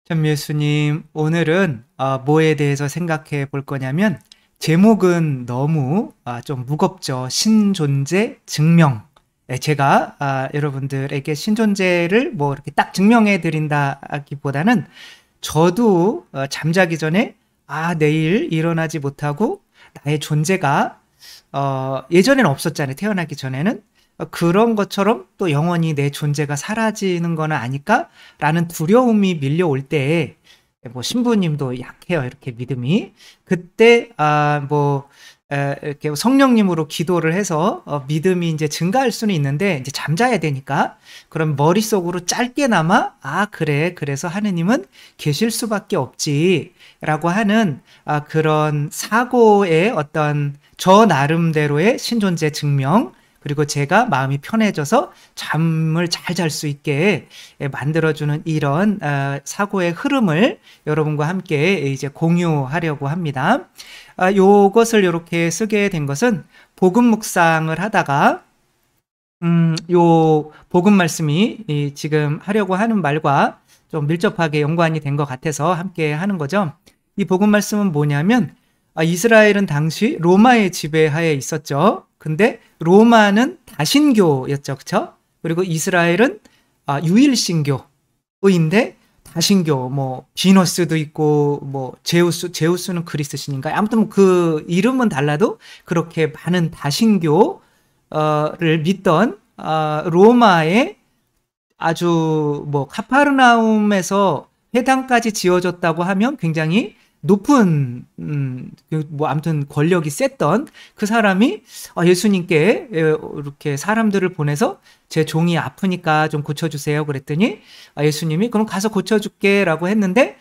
참 예수님, 오늘은 뭐에 대해서 생각해 볼 거냐면, 제목은 너무 좀 무겁죠. 신존재 증명. 제가 여러분들에게 신존재를 뭐 이렇게 딱 증명해 드린다기보다는 저도 잠자기 전에 내일 일어나지 못하고 나의 존재가 예전에는 없었잖아요. 태어나기 전에는. 그런 것처럼 또 영원히 내 존재가 사라지는 거는 아닐까? 라는 두려움이 밀려올 때, 뭐, 신부님도 약해요. 이렇게 믿음이. 그때, 이렇게 성령님으로 기도를 해서, 믿음이 이제 증가할 수는 있는데, 이제 잠자야 되니까, 그럼 머릿속으로 짧게나마, 그래. 그래서 하느님은 계실 수밖에 없지. 라고 하는, 그런 사고의 어떤 저 나름대로의 신존재 증명, 그리고 제가 마음이 편해져서 잠을 잘 잘 수 있게 만들어주는 이런 사고의 흐름을 여러분과 함께 이제 공유하려고 합니다. 요것을 이렇게 쓰게 된 것은 복음 묵상을 하다가 요 복음 말씀이 지금 하려고 하는 말과 좀 밀접하게 연관이 된 것 같아서 함께 하는 거죠. 이 복음 말씀은 뭐냐면 이스라엘은 당시 로마의 지배하에 있었죠. 근데 로마는 다신교였죠. 그쵸? 그리고 이스라엘은 유일신교인데 다신교, 뭐 비너스도 있고 뭐 제우스는 그리스신인가요? 아무튼 그 이름은 달라도 그렇게 많은 다신교를 믿던 로마의 아주 뭐 카파르나움에서 회당까지 지어졌다고 하면 굉장히 높은 뭐 아무튼 권력이 셌던 그 사람이 예수님께 이렇게 사람들을 보내서 제 종이 아프니까 좀 고쳐주세요 그랬더니 예수님이 그럼 가서 고쳐줄게라고 했는데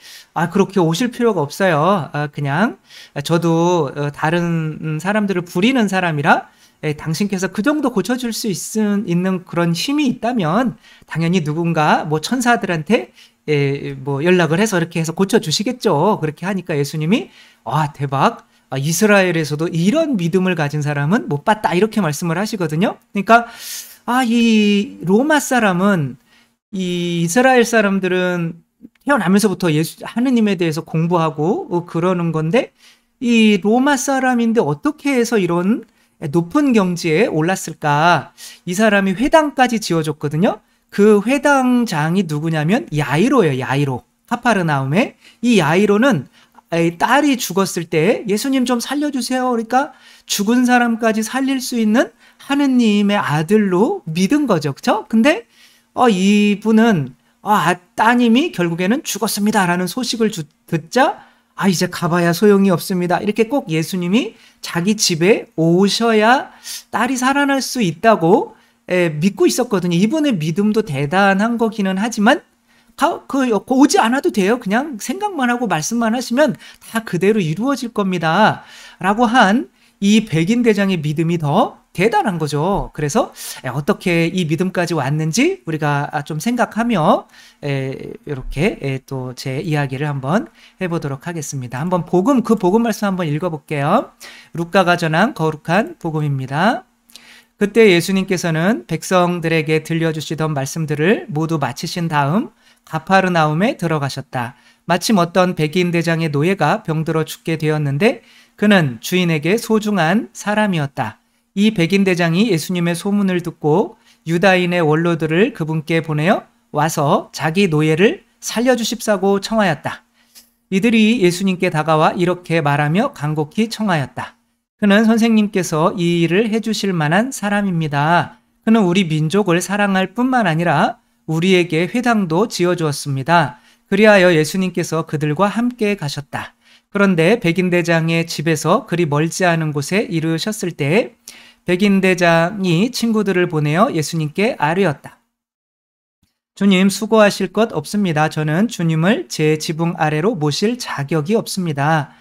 그렇게 오실 필요가 없어요. 그냥 저도 다른 사람들을 부리는 사람이라 당신께서 그 정도 고쳐줄 수 있는 그런 힘이 있다면 당연히 누군가 뭐 천사들한테 뭐 연락을 해서 이렇게 해서 고쳐주시겠죠. 그렇게 하니까 예수님이 대박. 이스라엘에서도 이런 믿음을 가진 사람은 못 봤다. 이렇게 말씀을 하시거든요. 그러니까 이 로마 사람은 이 이스라엘 사람들은 태어나면서부터 하느님에 대해서 공부하고 그러는 건데 이 로마 사람인데 어떻게 해서 이런 높은 경지에 올랐을까? 이 사람이 회당까지 지어줬거든요. 그 회당장이 누구냐면 야이로예요. 야이로. 카파르나움에. 이 야이로는 딸이 죽었을 때 예수님 좀 살려주세요. 그러니까 죽은 사람까지 살릴 수 있는 하느님의 아들로 믿은 거죠. 그쵸? 근데 이분은 따님이 결국에는 죽었습니다라는 소식을 듣자 이제 가봐야 소용이 없습니다. 이렇게 꼭 예수님이 자기 집에 오셔야 딸이 살아날 수 있다고 믿고 있었거든요. 이분의 믿음도 대단한 거기는 하지만 오지 않아도 돼요. 그냥 생각만 하고 말씀만 하시면 다 그대로 이루어질 겁니다. 라고 한 이 백인 대장의 믿음이 더 대단한 거죠. 그래서 어떻게 이 믿음까지 왔는지 우리가 좀 생각하며 이렇게 또 제 이야기를 한번 해보도록 하겠습니다. 한번 그 복음 말씀 한번 읽어볼게요. 루카가 전한 거룩한 복음입니다. 그때 예수님께서는 백성들에게 들려주시던 말씀들을 모두 마치신 다음 가파르나움에 들어가셨다. 마침 어떤 백인 대장의 노예가 병들어 죽게 되었는데 그는 주인에게 소중한 사람이었다. 이 백인 대장이 예수님의 소문을 듣고 유다인의 원로들을 그분께 보내어 와서 자기 노예를 살려주십사고 청하였다. 이들이 예수님께 다가와 이렇게 말하며 간곡히 청하였다. 그는 선생님께서 이 일을 해주실 만한 사람입니다. 그는 우리 민족을 사랑할 뿐만 아니라 우리에게 회당도 지어주었습니다. 그리하여 예수님께서 그들과 함께 가셨다. 그런데 백인대장의 집에서 그리 멀지 않은 곳에 이르셨을 때 백인대장이 친구들을 보내어 예수님께 아뢰었다. 주님, 수고하실 것 없습니다. 저는 주님을 제 지붕 아래로 모실 자격이 없습니다.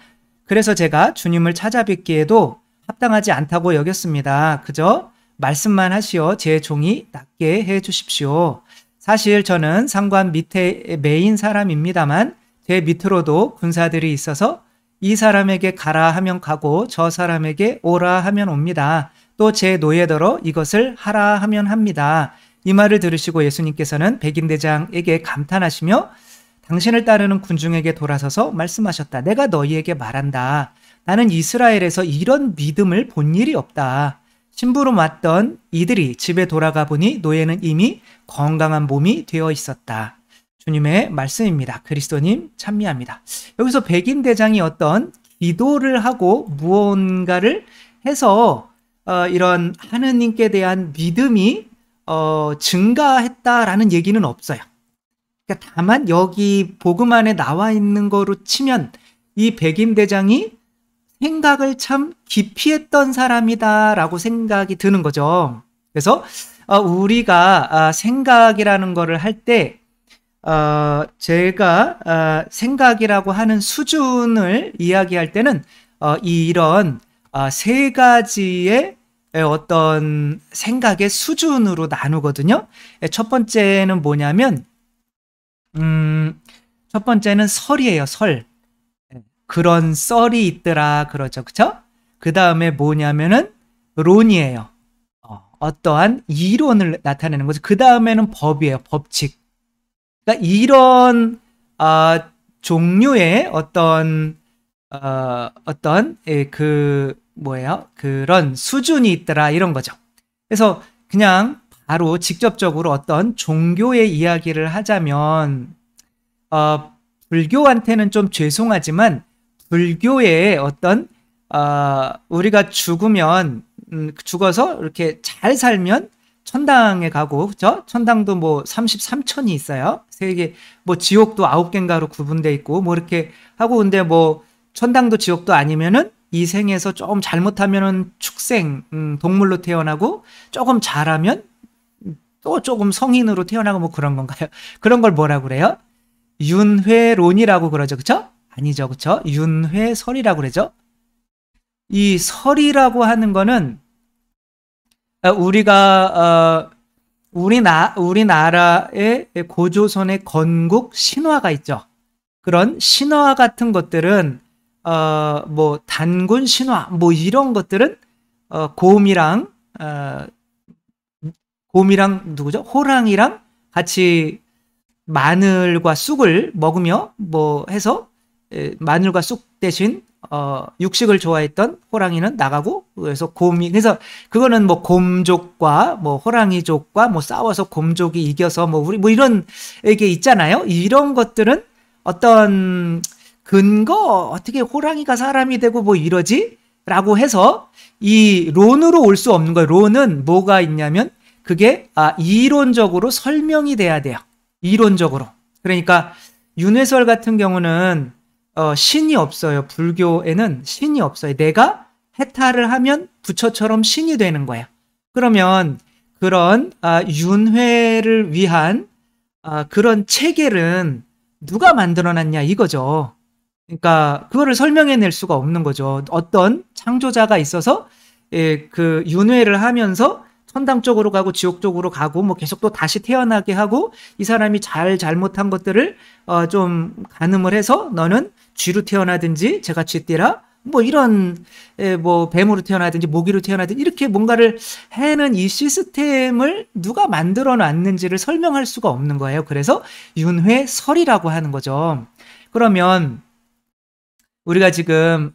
그래서 제가 주님을 찾아뵙기에도 합당하지 않다고 여겼습니다. 그저 말씀만 하시어 제 종이 낫게 해 주십시오. 사실 저는 상관 밑에 메인 사람입니다만 제 밑으로도 군사들이 있어서 이 사람에게 가라 하면 가고 저 사람에게 오라 하면 옵니다. 또 제 노예더러 이것을 하라 하면 합니다. 이 말을 들으시고 예수님께서는 백인대장에게 감탄하시며 당신을 따르는 군중에게 돌아서서 말씀하셨다. 내가 너희에게 말한다. 나는 이스라엘에서 이런 믿음을 본 일이 없다. 심부름 왔던 이들이 집에 돌아가 보니 노예는 이미 건강한 몸이 되어 있었다. 주님의 말씀입니다. 그리스도님 찬미합니다. 여기서 백인대장이 어떤 기도를 하고 무언가를 해서 이런 하느님께 대한 믿음이 증가했다라는 얘기는 없어요. 그러니까 다만 여기 복음 안에 나와 있는 거로 치면 이 백인대장이 생각을 참 깊이 했던 사람이다라고 생각이 드는 거죠. 그래서 우리가 생각이라는 거를 할 때 제가 생각이라고 하는 수준을 이야기할 때는 이런 세 가지의 어떤 생각의 수준으로 나누거든요. 첫 번째는 뭐냐면 첫 번째는 설이에요. 설. 그런 썰이 있더라 그러죠. 그쵸? 그 다음에 뭐냐면은 론이에요. 어떠한 이론을 나타내는 거죠. 그 다음에는 법이에요. 법칙. 그러니까 이런 종류의 어떤 그런 수준이 있더라 이런 거죠. 그래서 그냥 바로 직접적으로 어떤 종교의 이야기를 하자면 불교한테는 좀 죄송하지만 불교의 어떤 우리가 죽어서 이렇게 잘 살면 천당에 가고, 그죠? 천당도 뭐 33천이 있어요. 세계, 뭐 지옥도 9개인가로 구분돼 있고, 뭐 이렇게 하고, 근데 뭐 천당도 지옥도 아니면은 이 생에서 조금 잘못하면은 축생, 동물로 태어나고, 조금 잘하면 또 조금 성인으로 태어나고 뭐 그런 건가요? 그런 걸 뭐라고 그래요? 윤회론이라고 그러죠. 그쵸? 아니죠. 그쵸? 윤회설이라고 그러죠. 이 설이라고 하는 거는 우리가 우리나라의 고조선의 건국 신화가 있죠. 그런 신화 같은 것들은 뭐 단군 신화 뭐 이런 것들은 곰이랑 누구죠? 호랑이랑 같이 마늘과 쑥을 먹으며 뭐 해서 마늘과 쑥 대신 육식을 좋아했던 호랑이는 나가고, 그래서 그래서 그거는 뭐 곰족과 뭐 호랑이족과 뭐 싸워서 곰족이 이겨서 뭐 우리 뭐 이런 게 있잖아요. 이런 것들은 어떤 근거 어떻게 호랑이가 사람이 되고 뭐 이러지? 라고 해서 이 론으로 올 수 없는 거예요. 론은 뭐가 있냐면 그게 이론적으로 설명이 돼야 돼요. 이론적으로. 그러니까 윤회설 같은 경우는 신이 없어요. 불교에는 신이 없어요. 내가 해탈을 하면 부처처럼 신이 되는 거예요. 그러면 그런 윤회를 위한 그런 체계는 누가 만들어놨냐 이거죠. 그러니까 그거를 설명해낼 수가 없는 거죠. 어떤 창조자가 있어서 그 윤회를 하면서 천당 쪽으로 가고 지옥 쪽으로 가고 뭐 계속 또 다시 태어나게 하고, 이 사람이 잘못한 것들을 좀 가늠을 해서 너는 쥐로 태어나든지 제가 쥐띠라 뭐 이런 뭐 뱀으로 태어나든지 모기로 태어나든지 이렇게 뭔가를 해는 이 시스템을 누가 만들어 놨는지를 설명할 수가 없는 거예요. 그래서 윤회설이라고 하는 거죠. 그러면 우리가 지금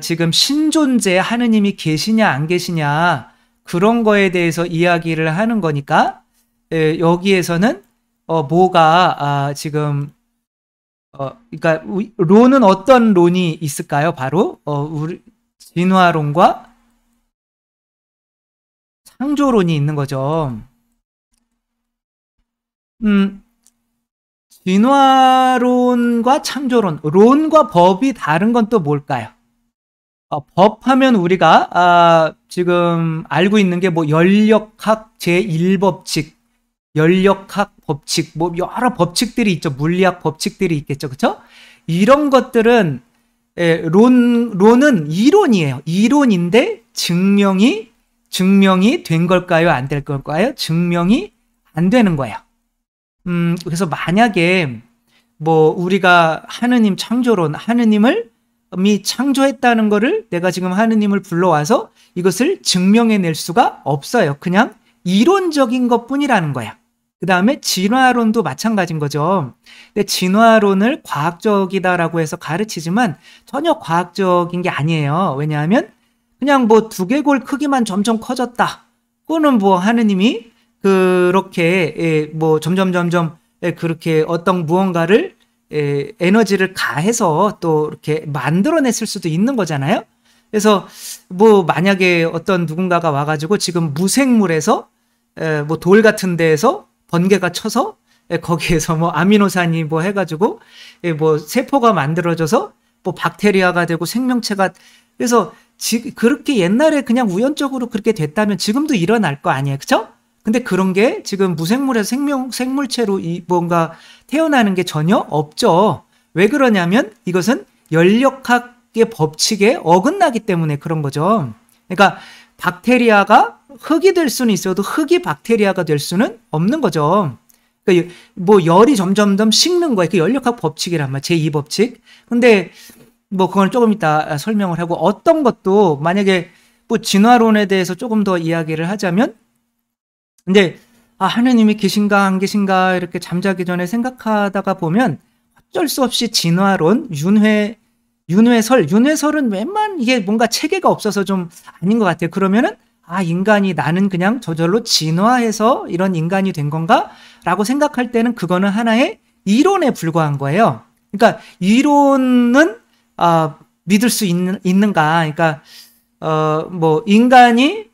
지금 신존재 하느님이 계시냐 안 계시냐 그런 거에 대해서 이야기를 하는 거니까 여기에서는 뭐가 지금 그러니까 론은 어떤 론이 있을까요? 바로 우리 진화론과 창조론이 있는 거죠. 진화론과 창조론, 론과 법이 다른 건 또 뭘까요? 법하면 우리가 지금 알고 있는 게 뭐 연력학 제1법칙, 연력학 법칙, 뭐 여러 법칙들이 있죠. 물리학 법칙들이 있겠죠. 그렇죠? 이런 것들은 론은 이론이에요. 이론인데 증명이 된 걸까요? 안 될 걸까요? 증명이 안 되는 거예요. 그래서 만약에 뭐 우리가 하느님 창조론, 하느님을 창조했다는 거를 내가 지금 하느님을 불러와서 이것을 증명해낼 수가 없어요. 그냥 이론적인 것뿐이라는 거야. 그 다음에 진화론도 마찬가지인 거죠. 근데 진화론을 과학적이다라고 해서 가르치지만 전혀 과학적인 게 아니에요. 왜냐하면 그냥 뭐 두개골 크기만 점점 커졌다. 그거는 뭐 하느님이 그렇게 뭐 점점 그렇게 어떤 무언가를 에너지를 가해서 또 이렇게 만들어냈을 수도 있는 거잖아요. 그래서 뭐 만약에 어떤 누군가가 와가지고 지금 무생물에서 뭐 돌 같은 데에서 번개가 쳐서 거기에서 뭐 아미노산이 뭐 해가지고 뭐 세포가 만들어져서 뭐 박테리아가 되고 생명체가, 그래서 그렇게 옛날에 그냥 우연적으로 그렇게 됐다면 지금도 일어날 거 아니에요, 그렇죠? 근데 그런 게 지금 무생물에서 생물체로 뭔가 태어나는 게 전혀 없죠. 왜 그러냐면 이것은 연력학의 법칙에 어긋나기 때문에 그런 거죠. 그러니까 박테리아가 흙이 될 수는 있어도 흙이 박테리아가 될 수는 없는 거죠. 그러니까 뭐 열이 점점 식는 거예요. 그 연력학 법칙이란 말, 제2법칙. 근데 뭐 그건 조금 이따 설명을 하고, 어떤 것도 만약에 뭐 진화론에 대해서 조금 더 이야기를 하자면, 근데 하느님이 계신가 안 계신가 이렇게 잠자기 전에 생각하다가 보면 어쩔 수 없이 진화론, 윤회설은 웬만 이게 뭔가 체계가 없어서 좀 아닌 것 같아요. 그러면은 인간이, 나는 그냥 저절로 진화해서 이런 인간이 된 건가? 라고 생각할 때는 그거는 하나의 이론에 불과한 거예요. 그러니까 이론은 믿을 수 있는가? 그러니까 뭐 인간이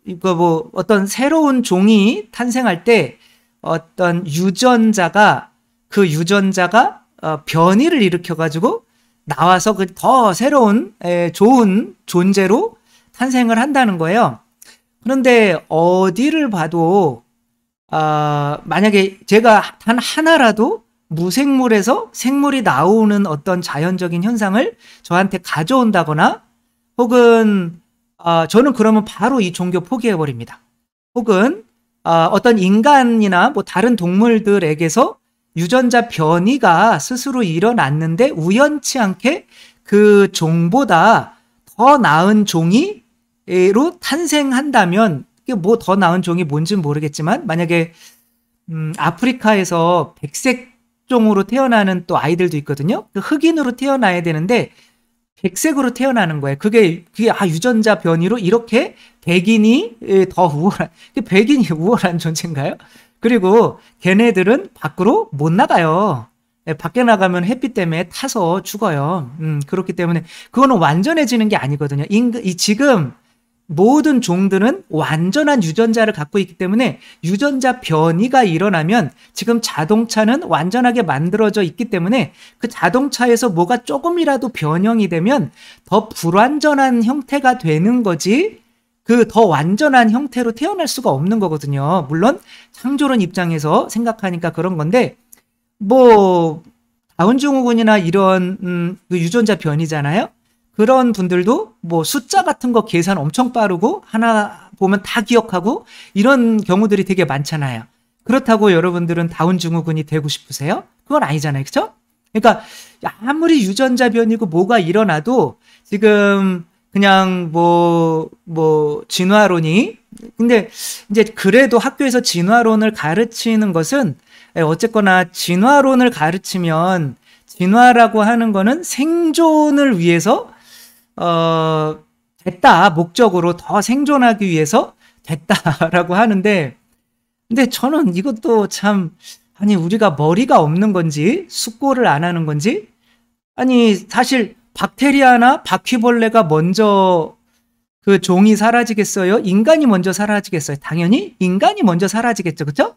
이거 뭐 어떤 새로운 종이 탄생할 때 어떤 유전자가 변이를 일으켜 가지고 나와서 그 더 새로운 좋은 존재로 탄생을 한다는 거예요. 그런데 어디를 봐도 만약에 제가 단 하나라도 무생물에서 생물이 나오는 어떤 자연적인 현상을 저한테 가져온다거나, 혹은 저는 그러면 바로 이 종교 포기해버립니다. 혹은 어떤 인간이나 뭐 다른 동물들에게서 유전자 변이가 스스로 일어났는데 우연치 않게 그 종보다 더 나은 종이로 탄생한다면, 이게 뭐 더 나은 종이 뭔지는 모르겠지만, 만약에 아프리카에서 백색종으로 태어나는 또 아이들도 있거든요. 그 흑인으로 태어나야 되는데 백색으로 태어나는 거예요. 그게 유전자 변이로 이렇게 백인이 더 백인이 우월한 존재인가요? 그리고 걔네들은 밖으로 못 나가요. 밖에 나가면 햇빛 때문에 타서 죽어요. 그렇기 때문에 그거는 완전해지는 게 아니거든요. 지금 모든 종들은 완전한 유전자를 갖고 있기 때문에 유전자 변이가 일어나면, 지금 자동차는 완전하게 만들어져 있기 때문에 그 자동차에서 뭐가 조금이라도 변형이 되면 더 불완전한 형태가 되는 거지, 그 더 완전한 형태로 태어날 수가 없는 거거든요. 물론 창조론 입장에서 생각하니까 그런 건데, 뭐 다운증후군이나 이런 그 유전자 변이잖아요. 그런 분들도 뭐 숫자 같은 거 계산 엄청 빠르고 하나 보면 다 기억하고 이런 경우들이 되게 많잖아요. 그렇다고 여러분들은 다운증후군이 되고 싶으세요? 그건 아니잖아요. 그렇죠? 그러니까 아무리 유전자 변이고 뭐가 일어나도 지금 그냥 뭐 진화론이, 근데 이제 그래도 학교에서 진화론을 가르치는 것은 어쨌거나 진화론을 가르치면, 진화라고 하는 거는 생존을 위해서 됐다, 목적으로 더 생존하기 위해서 됐다라고 하는데, 근데 저는 이것도 참, 우리가 머리가 없는 건지 숙고를 안 하는 건지, 사실 박테리아나 바퀴벌레가 먼저 그 종이 사라지겠어요? 인간이 먼저 사라지겠어요? 당연히 인간이 먼저 사라지겠죠. 그렇죠?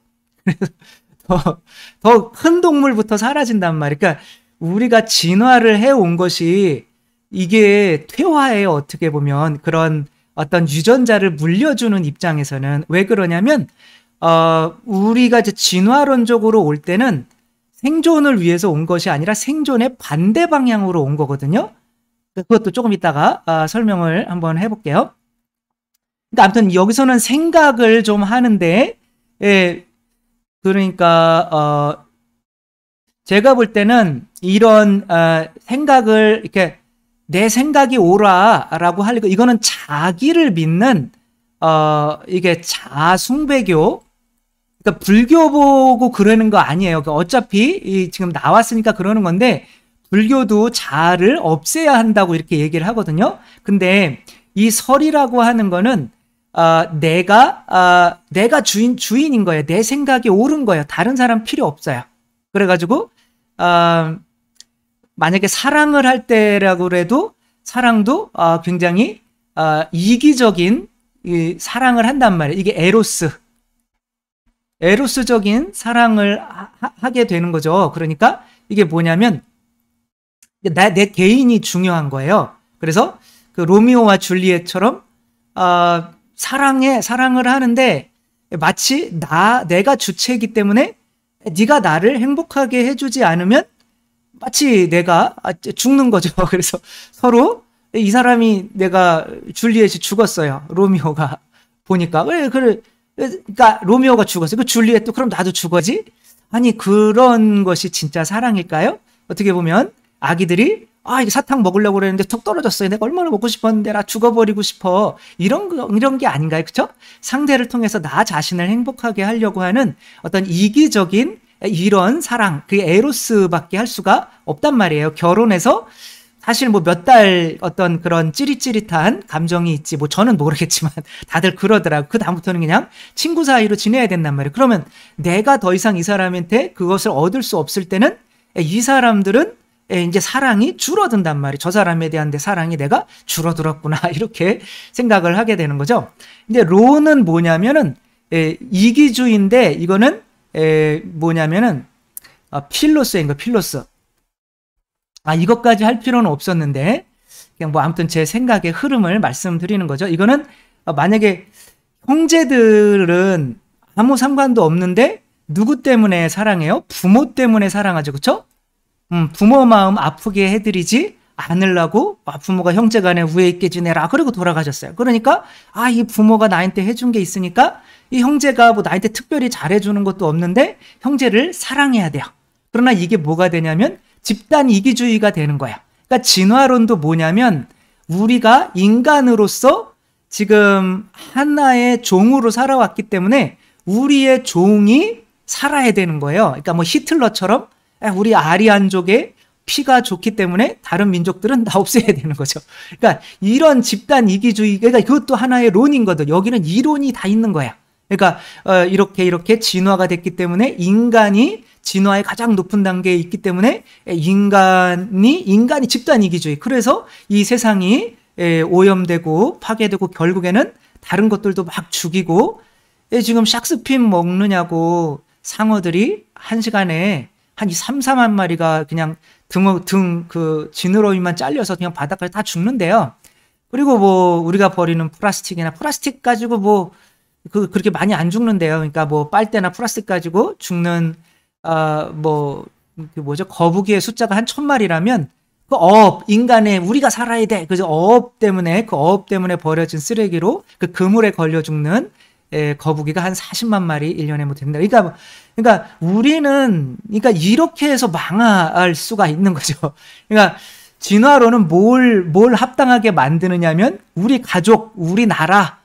더 큰 동물부터 사라진단 말이에요. 그러니까 우리가 진화를 해온 것이 이게 퇴화예요. 어떻게 보면 그런 어떤 유전자를 물려주는 입장에서는. 왜 그러냐면 우리가 이제 진화론적으로 올 때는 생존을 위해서 온 것이 아니라 생존의 반대 방향으로 온 거거든요. 그것도 조금 이따가 설명을 한번 해볼게요. 그러니까 아무튼 여기서는 생각을 좀 하는데, 그러니까 제가 볼 때는 이런 생각을 이렇게 내 생각이 옳아라고 하려고, 이거는 자기를 믿는 이게 자숭배교, 그러니까 불교 보고 그러는 거 아니에요. 그러니까 어차피 지금 나왔으니까 그러는 건데 불교도 자아를 없애야 한다고 이렇게 얘기를 하거든요. 근데 이 설이라고 하는 거는 내가 주인인 거예요. 내 생각이 옳은 거예요. 다른 사람 필요 없어요. 그래가지고 만약에 사랑을 할 때라고 해도 사랑도 굉장히 이기적인 사랑을 한단 말이에요. 이게 에로스적인 사랑을 하게 되는 거죠. 그러니까 이게 뭐냐면 내 개인이 중요한 거예요. 그래서 그 로미오와 줄리엣처럼 사랑을 하는데 마치 내가 주체이기 때문에 네가 나를 행복하게 해주지 않으면 마치 내가 죽는 거죠. 그래서 서로 이 사람이 내가 줄리엣이 죽었어요. 로미오가 보니까 그러니까 로미오가 죽었어요. 그 줄리엣도 그럼 나도 죽어지? 아니 그런 것이 진짜 사랑일까요? 어떻게 보면 아기들이 이게 사탕 먹으려고 그랬는데 툭 떨어졌어요. 내가 얼마나 먹고 싶었는데 나 죽어버리고 싶어. 이런 게 아닌가요? 그렇죠? 상대를 통해서 나 자신을 행복하게 하려고 하는 어떤 이기적인 이런 사랑, 그게 에로스밖에 할 수가 없단 말이에요. 결혼해서 사실 뭐 몇 달 어떤 그런 찌릿찌릿한 감정이 있지. 뭐 저는 모르겠지만 다들 그러더라고요. 그 다음부터는 그냥 친구 사이로 지내야 된단 말이에요. 그러면 내가 더 이상 이 사람한테 그것을 얻을 수 없을 때는 이 사람들은 이제 사랑이 줄어든단 말이에요. 저 사람에 대한 내 사랑이 내가 줄어들었구나 이렇게 생각을 하게 되는 거죠. 근데 로는 뭐냐면은 이기주의인데 이거는 뭐냐면은 필로스인 거 필로스. 이것까지 할 필요는 없었는데 그냥 뭐 아무튼 제 생각의 흐름을 말씀드리는 거죠. 이거는 만약에 형제들은 아무 상관도 없는데 누구 때문에 사랑해요? 부모 때문에 사랑하죠. 그렇죠? 부모 마음 아프게 해드리지 않으려고 부모가 형제간에 우애 있게 지내라 그러고 돌아가셨어요. 그러니까 이 부모가 나한테 해준 게 있으니까 이 형제가 뭐 나한테 특별히 잘해주는 것도 없는데 형제를 사랑해야 돼요. 그러나 이게 뭐가 되냐면 집단 이기주의가 되는 거야. 그러니까 진화론도 뭐냐면 우리가 인간으로서 지금 하나의 종으로 살아왔기 때문에 우리의 종이 살아야 되는 거예요. 그러니까 뭐 히틀러처럼 우리 아리안족의 피가 좋기 때문에 다른 민족들은 다 없애야 되는 거죠. 그러니까 이런 집단 이기주의, 그러니까 그것도 하나의 론이거든. 여기는 이론이 다 있는 거야. 그러니까 이렇게 진화가 됐기 때문에 인간이 진화의 가장 높은 단계에 있기 때문에 인간이 집단 이기주의. 그래서 이 세상이 오염되고 파괴되고 결국에는 다른 것들도 막 죽이고 지금 샥스핀 먹느냐고 상어들이 한 시간에 한 3, 4만 마리가 그냥 그 지느러미만 잘려서 그냥 바닥까지 다 죽는데요. 그리고 뭐 우리가 버리는 플라스틱 가지고 뭐 그렇게 많이 안 죽는데요. 그러니까 뭐 빨대나 플라스틱 가지고 죽는 거북이의 숫자가 한 1000마리라면 인간의 우리가 살아야 돼. 그래서 어업 때문에 버려진 쓰레기로 그 그물에 걸려 죽는 거북이가 한 40만 마리 1년에 못 된다. 그러니까 우리는 이렇게 해서 망할 수가 있는 거죠. 그러니까 진화론은 뭘 합당하게 만드느냐면 우리 가족, 우리 나라,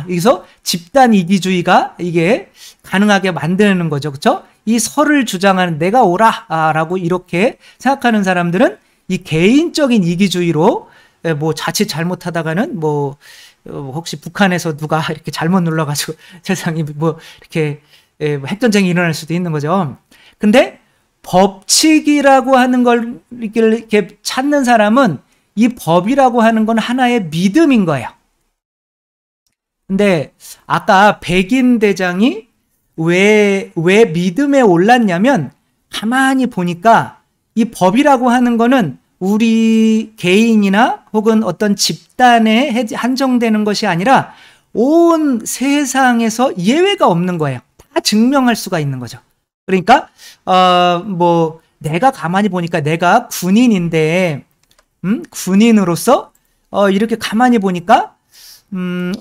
여기서 집단 이기주의가 이게 가능하게 만드는 거죠. 그렇죠? 이 설을 주장하는 내가 옳아라고 이렇게 생각하는 사람들은 이 개인적인 이기주의로 뭐 자칫 잘못하다가는 뭐 혹시 북한에서 누가 이렇게 잘못 눌러가지고 세상이 뭐 이렇게 핵전쟁이 일어날 수도 있는 거죠. 근데 법칙이라고 하는 걸 이렇게 찾는 사람은 이 법이라고 하는 건 하나의 믿음인 거예요. 근데 아까 백인 대장이 왜 믿음에 올랐냐면 가만히 보니까 이 법이라고 하는 거는 우리 개인이나 혹은 어떤 집단에 한정되는 것이 아니라 온 세상에서 예외가 없는 거예요. 다 증명할 수가 있는 거죠. 그러니까 뭐 내가 가만히 보니까 내가 군인인데 군인으로서 이렇게 가만히 보니까 내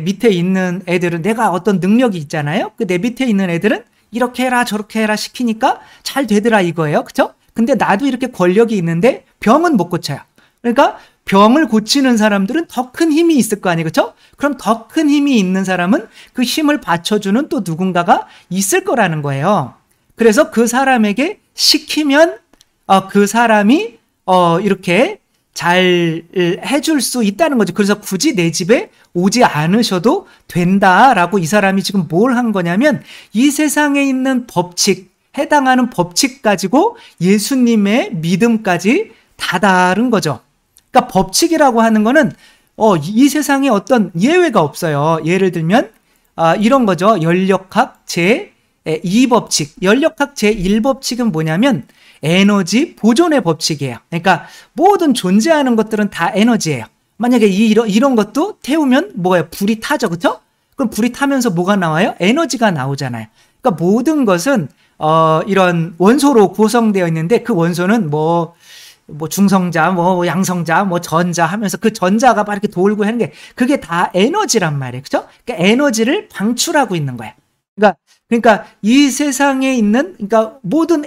밑에 있는 애들은 내가 어떤 능력이 있잖아요. 그 내 밑에 있는 애들은 이렇게 해라 저렇게 해라 시키니까 잘 되더라 이거예요. 그렇죠? 근데 나도 이렇게 권력이 있는데 병은 못 고쳐요. 그러니까 병을 고치는 사람들은 더 큰 힘이 있을 거 아니에요. 그렇죠? 그럼 더 큰 힘이 있는 사람은 그 힘을 받쳐주는 또 누군가가 있을 거라는 거예요. 그래서 그 사람에게 시키면 그 사람이 이렇게 잘 해줄 수 있다는 거죠. 그래서 굳이 내 집에 오지 않으셔도 된다라고 이 사람이 지금 뭘 한 거냐면 이 세상에 있는 법칙, 해당하는 법칙 가지고 예수님의 믿음까지 다 다른 거죠. 그러니까 법칙이라고 하는 거는 이 세상에 어떤 예외가 없어요. 예를 들면 이런 거죠. 연력학 제2법칙. 연력학 제1법칙은 뭐냐면 에너지 보존의 법칙이에요. 그러니까 모든 존재하는 것들은 다 에너지예요. 만약에 이런 것도 태우면 뭐예요? 불이 타죠. 그렇죠? 그럼 불이 타면서 뭐가 나와요? 에너지가 나오잖아요. 그러니까 모든 것은 이런 원소로 구성되어 있는데 그 원소는 뭐 중성자, 뭐 양성자, 뭐 전자 하면서 그 전자가 막 이렇게 돌고 하는 게 그게 다 에너지란 말이에요. 그렇죠? 그러니까 에너지를 방출하고 있는 거예요. 그러니까 이 세상에 있는 그러니까 모든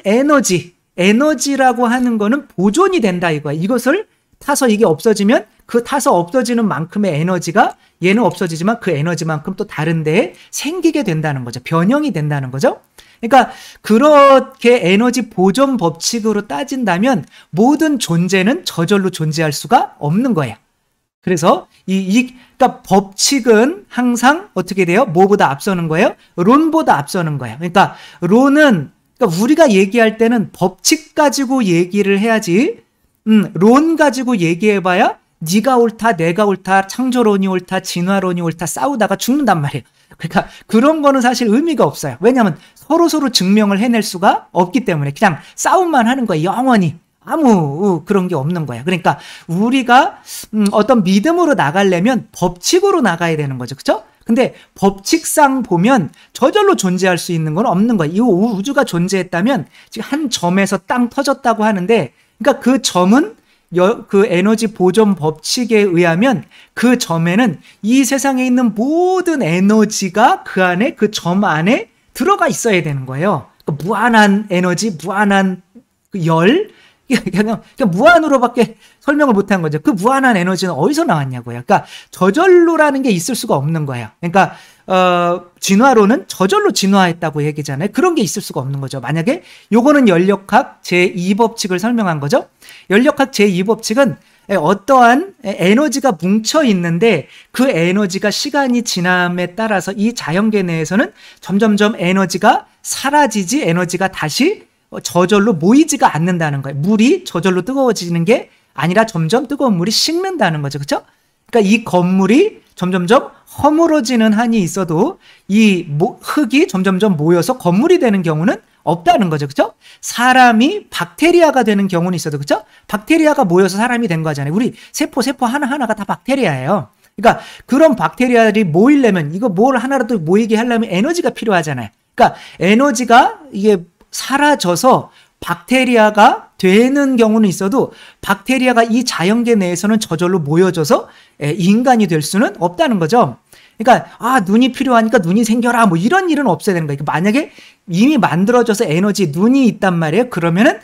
에너지라고 하는 거는 보존이 된다 이거야. 이것을 타서 이게 없어지면 그 타서 없어지는 만큼의 에너지가 얘는 없어지지만 그 에너지만큼 또 다른 데에 생기게 된다는 거죠. 변형이 된다는 거죠. 그러니까 그렇게 에너지 보존 법칙으로 따진다면 모든 존재는 저절로 존재할 수가 없는 거예요. 그래서 그러니까 법칙은 항상 어떻게 돼요? 뭐보다 앞서는 거예요? 론보다 앞서는 거예요. 그러니까 론은 그러니까 우리가 얘기할 때는 법칙 가지고 얘기를 해야지 론 가지고 얘기해봐야 네가 옳다 내가 옳다 창조론이 옳다 진화론이 옳다 싸우다가 죽는단 말이에요. 그러니까 그런 거는 사실 의미가 없어요. 왜냐하면 서로 증명을 해낼 수가 없기 때문에 그냥 싸움만 하는 거예요. 영원히 아무 그런 게 없는 거예요. 그러니까 우리가 어떤 믿음으로 나가려면 법칙으로 나가야 되는 거죠. 그렇죠? 근데 법칙상 보면 저절로 존재할 수 있는 건 없는 거예요. 이 우주가 존재했다면 지금 한 점에서 땅 터졌다고 하는데 그러니까 그 점은 그 에너지 보존 법칙에 의하면 그 점에는 이 세상에 있는 모든 에너지가 그 안에 그 점 안에 들어가 있어야 되는 거예요. 그러니까 무한한 에너지, 무한한 열, 그냥 무한으로밖에 설명을 못한 거죠. 그 무한한 에너지는 어디서 나왔냐고요. 그러니까 저절로라는 게 있을 수가 없는 거예요. 그러니까 진화론은 저절로 진화했다고 얘기잖아요. 그런 게 있을 수가 없는 거죠. 만약에 요거는 연력학 제2법칙을 설명한 거죠. 연력학 제2법칙은 어떠한 에너지가 뭉쳐 있는데 그 에너지가 시간이 지남에 따라서 이 자연계 내에서는 점점점 에너지가 사라지지 에너지가 다시 저절로 모이지가 않는다는 거예요. 물이 저절로 뜨거워지는 게 아니라 점점 뜨거운 물이 식는다는 거죠. 그렇죠? 그러니까 이 건물이 점점점 허물어지는 한이 있어도 이 흙이 점점점 모여서 건물이 되는 경우는 없다는 거죠. 그렇죠? 사람이 박테리아가 되는 경우는 있어도 그렇죠? 박테리아가 모여서 사람이 된 거잖아요. 우리 세포 하나하나가 다 박테리아예요. 그러니까 그런 박테리아들이 모이려면 이거 뭘 하나라도 모이게 하려면 에너지가 필요하잖아요. 그러니까 에너지가 이게 사라져서 박테리아가 되는 경우는 있어도 박테리아가 이 자연계 내에서는 저절로 모여져서 인간이 될 수는 없다는 거죠. 그러니까 눈이 필요하니까 눈이 생겨라 뭐 이런 일은 없어야 되는 거예요. 만약에 이미 만들어져서 에너지 눈이 있단 말이에요. 그러면은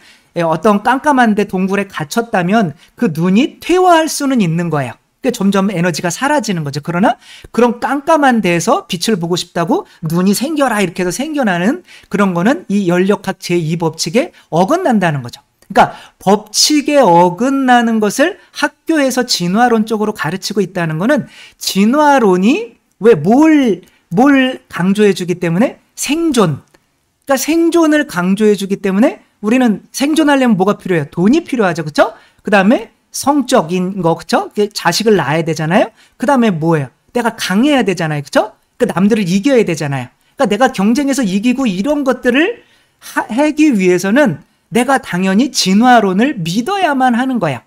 어떤 깜깜한 데 동굴에 갇혔다면 그 눈이 퇴화할 수는 있는 거예요. 그러니까 점점 에너지가 사라지는 거죠. 그러나 그런 깜깜한 데에서 빛을 보고 싶다고 눈이 생겨라 이렇게 해서 생겨나는 그런 거는 이 연력학 제2법칙에 어긋난다는 거죠. 그러니까 법칙에 어긋나는 것을 학교에서 진화론 쪽으로 가르치고 있다는 거는 진화론이 왜 뭘 강조해 주기 때문에 생존. 그러니까 생존을 강조해 주기 때문에 우리는 생존하려면 뭐가 필요해요? 돈이 필요하죠. 그렇죠? 그다음에 성적인 거, 그쵸? 자식을 낳아야 되잖아요? 그 다음에 뭐예요? 내가 강해야 되잖아요. 그쵸? 그 남들을 이겨야 되잖아요. 그러니까 내가 경쟁에서 이기고 이런 것들을 하기 위해서는 내가 당연히 진화론을 믿어야만 하는 거야.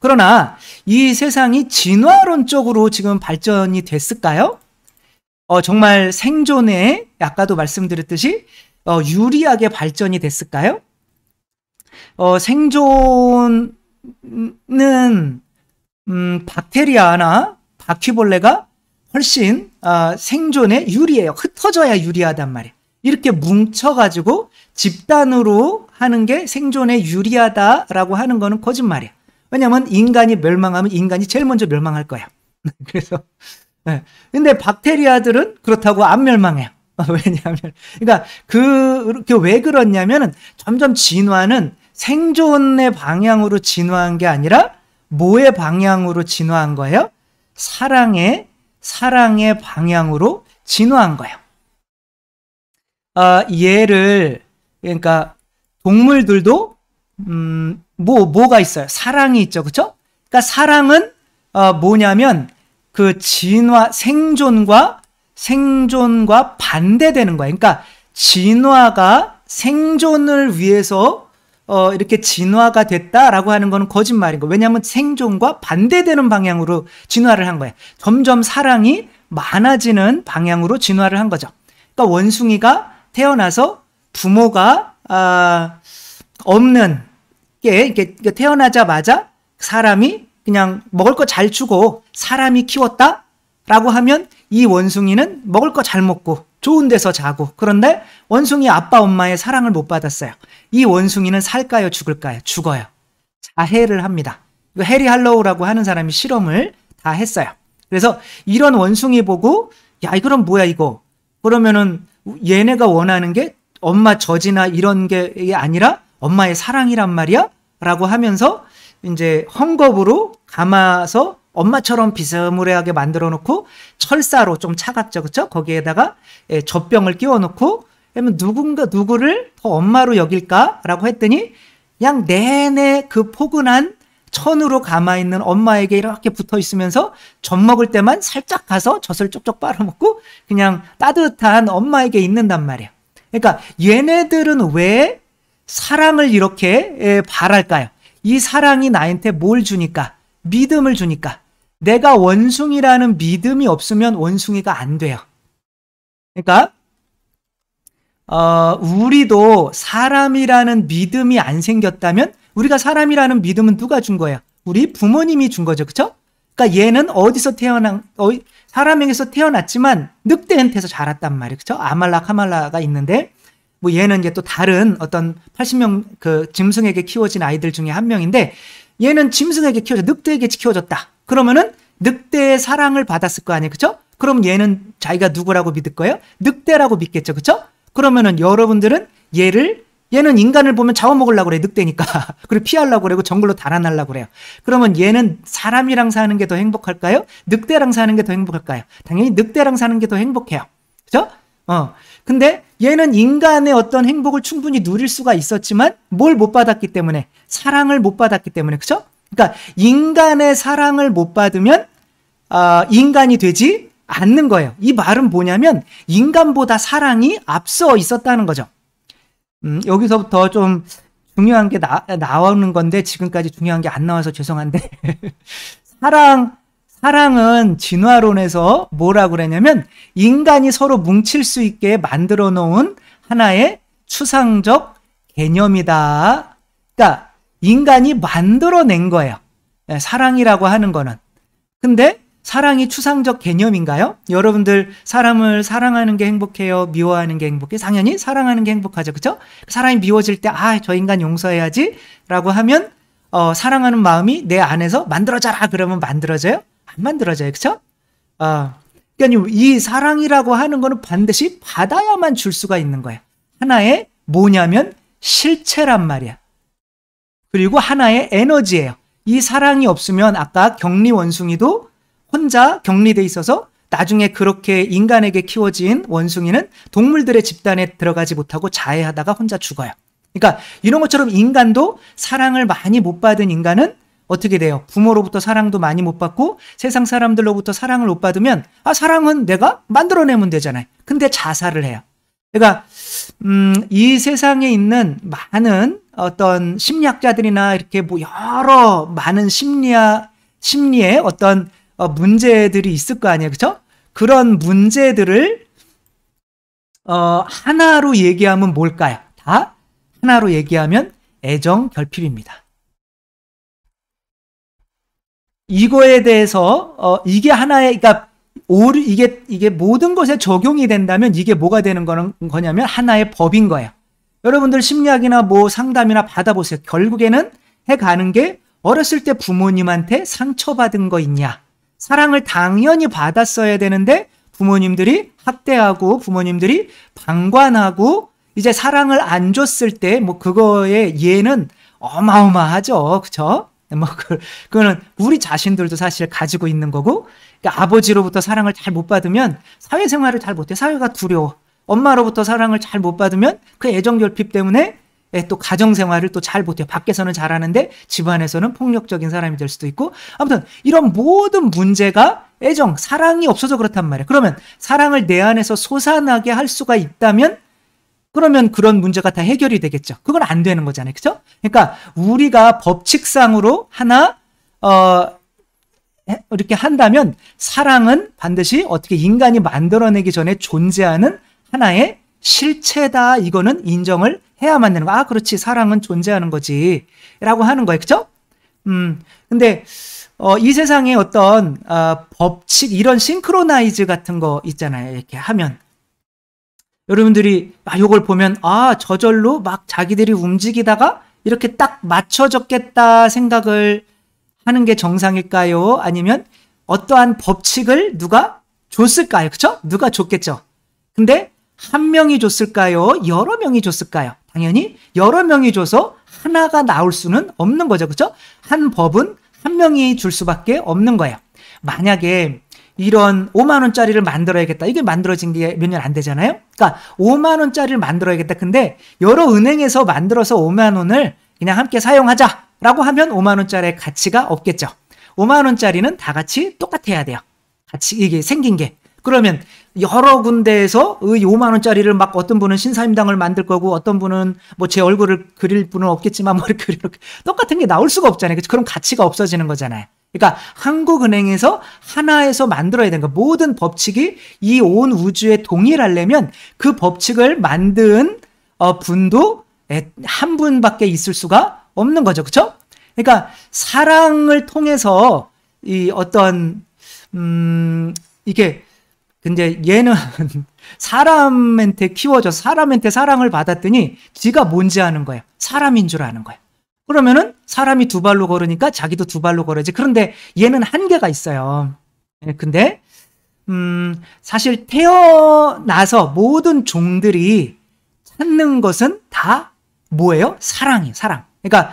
그러나 이 세상이 진화론 쪽으로 지금 발전이 됐을까요? 정말 생존에 아까도 말씀드렸듯이 유리하게 발전이 됐을까요? 생존 는 박테리아나 바퀴벌레가 훨씬 생존에 유리해요. 흩어져야 유리하단 말이에요. 이렇게 뭉쳐가지고 집단으로 하는 게 생존에 유리하다라고 하는 거는 거짓말이에요. 왜냐하면 인간이 멸망하면 인간이 제일 먼저 멸망할 거예요. 그래서 네. 근데 박테리아들은 그렇다고 안 멸망해요. 왜냐하면 그러니까 왜 그렇냐면은 점점 진화는 생존의 방향으로 진화한 게 아니라 뭐의 방향으로 진화한 거예요? 사랑의 방향으로 진화한 거예요. 얘를 그러니까 동물들도 뭐가 있어요? 사랑이 있죠, 그렇죠? 그러니까 사랑은 뭐냐면 그 생존과 반대되는 거예요. 그러니까 진화가 생존을 위해서 이렇게 진화가 됐다라고 하는 거는 거짓말인 거예요. 왜냐하면 생존과 반대되는 방향으로 진화를 한 거예요. 점점 사랑이 많아지는 방향으로 진화를 한 거죠. 그러니까 원숭이가 태어나서 부모가 없는 게 이렇게 태어나자마자 사람이 그냥 먹을 거 잘 주고 사람이 키웠다라고 하면 이 원숭이는 먹을 거 잘 먹고 좋은 데서 자고, 그런데 원숭이 아빠 엄마의 사랑을 못 받았어요. 이 원숭이는 살까요 죽을까요? 죽어요. 자해를 합니다. 이거 해리 할로우라고 하는 사람이 실험을 다 했어요. 그래서 이런 원숭이 보고 야 이거는 뭐야 이거, 그러면은 얘네가 원하는 게 엄마 젖이나 이런 게 아니라 엄마의 사랑이란 말이야? 라고 하면서 이제 헝겊으로 감아서 엄마처럼 비스무리하게 만들어 놓고 철사로 좀 차갑죠, 그렇죠? 거기에다가 젖병을 끼워 놓고 그러면 누구를 더 엄마로 여길까라고 했더니 그냥 내내 그 포근한 천으로 감아 있는 엄마에게 이렇게 붙어 있으면서 젖 먹을 때만 살짝 가서 젖을 쪽쪽 빨아먹고 그냥 따뜻한 엄마에게 있는단 말이에요. 그러니까 얘네들은 왜 사랑을 이렇게 바랄까요? 이 사랑이 나한테 뭘 주니까? 믿음을 주니까. 내가 원숭이라는 믿음이 없으면 원숭이가 안 돼요. 그러니까 우리도 사람이라는 믿음이 안 생겼다면, 우리가 사람이라는 믿음은 누가 준 거예요? 우리 부모님이 준 거죠, 그렇죠? 그러니까 얘는 사람에게서 태어났지만 늑대한테서 자랐단 말이에요, 그렇죠? 아말라카말라가 있는데, 뭐 얘는 이제 또 다른 어떤 80명 그 짐승에게 키워진 아이들 중에 한 명인데, 얘는 짐승에게 늑대에게 키워졌다. 그러면은 늑대의 사랑을 받았을 거 아니에요, 그렇죠? 그럼 얘는 자기가 누구라고 믿을 거예요? 늑대라고 믿겠죠, 그렇죠? 그러면은 여러분들은 얘는 인간을 보면 잡아먹으려고 그래, 늑대니까. 그리고 피하려고 그러고 정글로 달아나려고 그래요. 그러면 얘는 사람이랑 사는 게 더 행복할까요? 늑대랑 사는 게 더 행복할까요? 당연히 늑대랑 사는 게 더 행복해요. 그죠? 근데 얘는 인간의 어떤 행복을 충분히 누릴 수가 있었지만 뭘 못 받았기 때문에? 사랑을 못 받았기 때문에. 그죠? 그러니까 인간의 사랑을 못 받으면 인간이 되지 않는 거예요. 이 말은 뭐냐면 인간보다 사랑이 앞서 있었다는 거죠. 여기서부터 좀 중요한 게 나오는 건데 지금까지 중요한 게 안 나와서 죄송한데 사랑은 진화론에서 뭐라고 그랬냐면 인간이 서로 뭉칠 수 있게 만들어 놓은 하나의 추상적 개념이다. 그러니까 인간이 만들어낸 거예요. 사랑이라고 하는 거는. 근데 사랑이 추상적 개념인가요? 여러분들 사람을 사랑하는 게 행복해요? 미워하는 게 행복해요? 당연히 사랑하는 게 행복하죠. 그렇죠? 사람이 미워질 때 저 인간 용서해야지 라고 하면 사랑하는 마음이 내 안에서 만들어져라 그러면 만들어져요? 안 만들어져요. 그렇죠? 그러니까 이 사랑이라고 하는 거는 반드시 받아야만 줄 수가 있는 거예요. 하나의 뭐냐면 실체란 말이야. 그리고 하나의 에너지예요. 이 사랑이 없으면 아까 격리 원숭이도 혼자 격리돼 있어서 나중에 그렇게 인간에게 키워진 원숭이는 동물들의 집단에 들어가지 못하고 자해하다가 혼자 죽어요. 그러니까 이런 것처럼 인간도 사랑을 많이 못 받은 인간은 어떻게 돼요? 부모로부터 사랑도 많이 못 받고 세상 사람들로부터 사랑을 못 받으면 사랑은 내가 만들어내면 되잖아요. 근데 자살을 해요. 그러니까 이 세상에 있는 많은 어떤 심리학자들이나 이렇게 뭐 여러 많은 심리의 어떤 문제들이 있을 거 아니에요, 그렇죠? 그런 문제들을 하나로 얘기하면 뭘까요? 다 하나로 얘기하면 애정 결핍입니다. 이거에 대해서 이게 하나의, 그러니까 이게 모든 것에 적용이 된다면 이게 뭐가 되는 거냐면 하나의 법인 거예요. 여러분들 심리학이나 뭐 상담이나 받아보세요. 결국에는 해가는 게 어렸을 때 부모님한테 상처받은 거 있냐? 사랑을 당연히 받았어야 되는데 부모님들이 학대하고 부모님들이 방관하고 이제 사랑을 안 줬을 때 뭐 그거의 예는 어마어마하죠. 그쵸? 뭐 그거는 우리 자신들도 사실 가지고 있는 거고, 그러니까 아버지로부터 사랑을 잘 못 받으면 사회생활을 잘 못해. 사회가 두려워. 엄마로부터 사랑을 잘 못 받으면 그 애정결핍 때문에 또 가정생활을 또 잘 못해요. 밖에서는 잘하는데 집안에서는 폭력적인 사람이 될 수도 있고, 아무튼 이런 모든 문제가 애정, 사랑이 없어서 그렇단 말이에요. 그러면 사랑을 내 안에서 솟아나게 할 수가 있다면 그러면 그런 문제가 다 해결이 되겠죠. 그건 안 되는 거잖아요. 그죠? 그러니까 우리가 법칙상으로 하나 이렇게 한다면 사랑은 반드시 어떻게 인간이 만들어내기 전에 존재하는 하나의 실체다. 이거는 인정을 해야만 되는 거. 아, 그렇지. 사랑은 존재하는 거지. 라고 하는 거예요. 그죠? 근데 이 세상에 어떤 법칙, 이런 싱크로나이즈 같은 거 있잖아요. 이렇게 하면 여러분들이 요걸 보면 저절로 막 자기들이 움직이다가 이렇게 딱 맞춰졌겠다 생각을 하는 게 정상일까요? 아니면 어떠한 법칙을 누가 줬을까요? 그쵸? 누가 줬겠죠. 근데 한 명이 줬을까요? 여러 명이 줬을까요? 당연히 여러 명이 줘서 하나가 나올 수는 없는 거죠. 그쵸? 한 법은 한 명이 줄 수밖에 없는 거예요. 만약에 이런 5만 원짜리를 만들어야겠다. 이게 만들어진 게 몇 년 안 되잖아요. 그러니까 5만 원짜리를 만들어야겠다. 근데 여러 은행에서 만들어서 5만 원을 그냥 함께 사용하자라고 하면 5만 원짜리의 가치가 없겠죠. 5만 원짜리는 다 같이 똑같아야 돼요. 같이 이게 생긴 게. 그러면 여러 군데에서 이 5만 원짜리를 막 어떤 분은 신사임당을 만들 거고 어떤 분은 뭐 제 얼굴을 그릴 분은 없겠지만 뭐 이렇게 똑같은 게 나올 수가 없잖아요. 그럼 가치가 없어지는 거잖아요. 그러니까 한국은행에서 하나에서 만들어야 되는 거. 모든 법칙이 이 온 우주에 동일하려면 그 법칙을 만든 분도 한 분밖에 있을 수가 없는 거죠. 그렇죠? 그러니까 사랑을 통해서 이 어떤 이게 근데 얘는 사람한테 키워져서 사람한테 사랑을 받았더니 지가 뭔지 아는 거예요. 사람인 줄 아는 거예요. 그러면은 사람이 두 발로 걸으니까 자기도 두 발로 걸어야지. 그런데 얘는 한계가 있어요. 근데 사실 태어나서 모든 종들이 찾는 것은 다 뭐예요? 사랑이에요. 사랑. 그러니까